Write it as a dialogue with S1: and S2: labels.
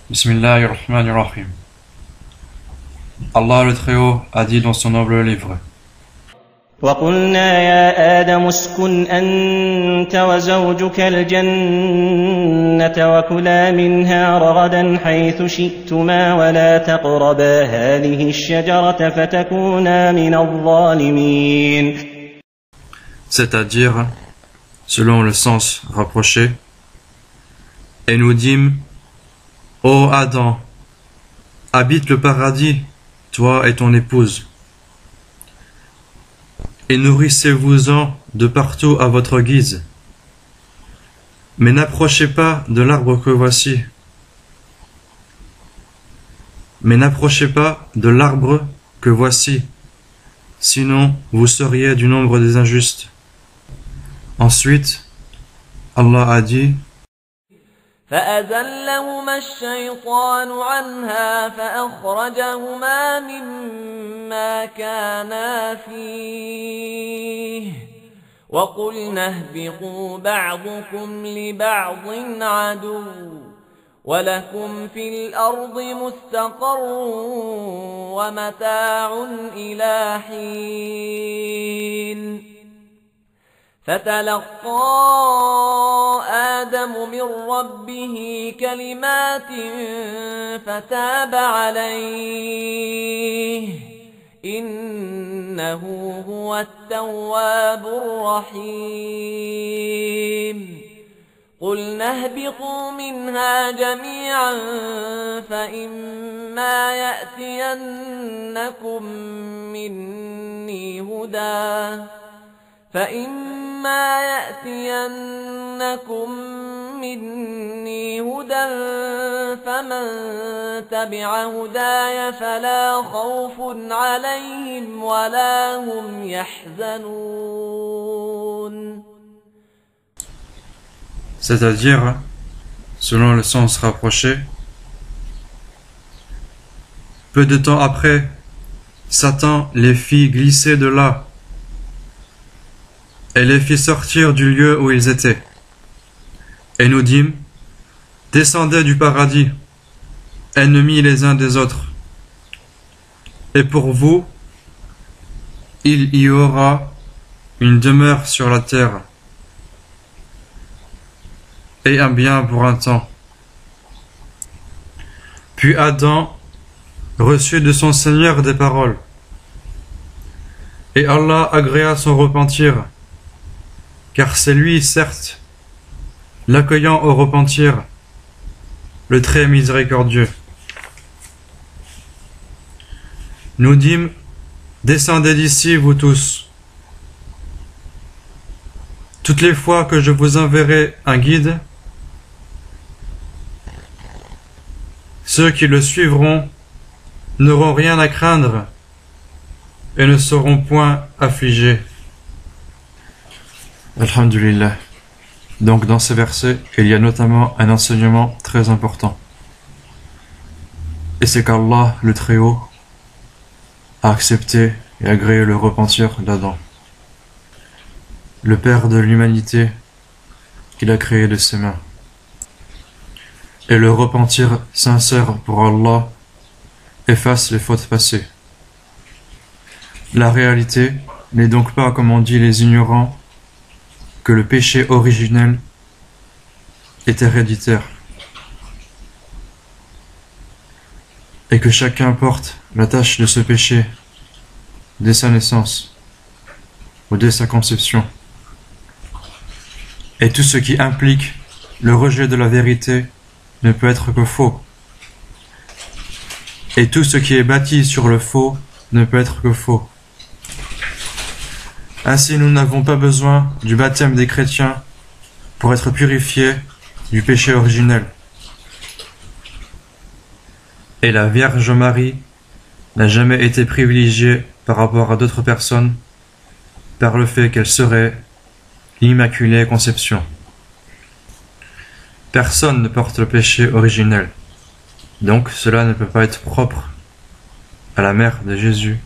S1: Bismillahirrahmanirrahim. Allah le Très-Haut a dit dans son noble livre:
S2: وقلنا يا آدم اسكن أنت وزوجك الجنة وكلا منها رغدا حيث شئتما ولا تقربا هذه الشجرة فتكونا من الظالمين.
S1: C'est-à-dire, selon le sens rapproché, et nous dîmes: Ô Adam, habite le paradis, toi et ton épouse, et nourrissez-vous-en de partout à votre guise. Mais n'approchez pas de l'arbre que voici. Mais n'approchez pas de l'arbre que voici, sinon vous seriez du nombre des injustes. Ensuite, Allah a dit:
S3: فأزلهما الشيطان عنها فأخرجهما مما كانا فيه وقلنا اهبطوا بعضكم لبعض عدو ولكم في الأرض مستقر ومتاع إلى حين فتلقى آدم من ربه كلمات فتاب عليه إنه هو التواب الرحيم قلنا اهبطوا منها جميعا فإما يأتينكم مني هدى فمن تبع هداي فلا خوف عليهم ولا هم يحزنون.
S1: C'est-à-dire, selon le sens rapproché, peu de temps après, Satan les fit glisser de là et les fit sortir du lieu où ils étaient. Et nous dîmes: descendez du paradis, ennemis les uns des autres. Et pour vous, il y aura une demeure sur la terre et un bien pour un temps. Puis Adam reçut de son Seigneur des paroles, et Allah agréa son repentir, car c'est lui, certes, l'accueillant au repentir, le très miséricordieux. Nous dîmes: descendez d'ici, vous tous. Toutes les fois que je vous enverrai un guide, ceux qui le suivront n'auront rien à craindre et ne seront point affligés. Alhamdulillah. Donc dans ces versets, il y a notamment un enseignement très important. Et c'est qu'Allah, le Très-Haut, a accepté et agréé le repentir d'Adam, le Père de l'humanité qu'il a créé de ses mains. Et le repentir sincère pour Allah efface les fautes passées. La réalité n'est donc pas, comme on dit les ignorants, que le péché originel est héréditaire et que chacun porte la tâche de ce péché dès sa naissance ou dès sa conception. Et tout ce qui implique le rejet de la vérité ne peut être que faux. Et tout ce qui est bâti sur le faux ne peut être que faux. Ainsi, nous n'avons pas besoin du baptême des chrétiens pour être purifiés du péché originel. Et la Vierge Marie n'a jamais été privilégiée par rapport à d'autres personnes par le fait qu'elle serait l'Immaculée Conception. Personne ne porte le péché originel, donc cela ne peut pas être propre à la mère de Jésus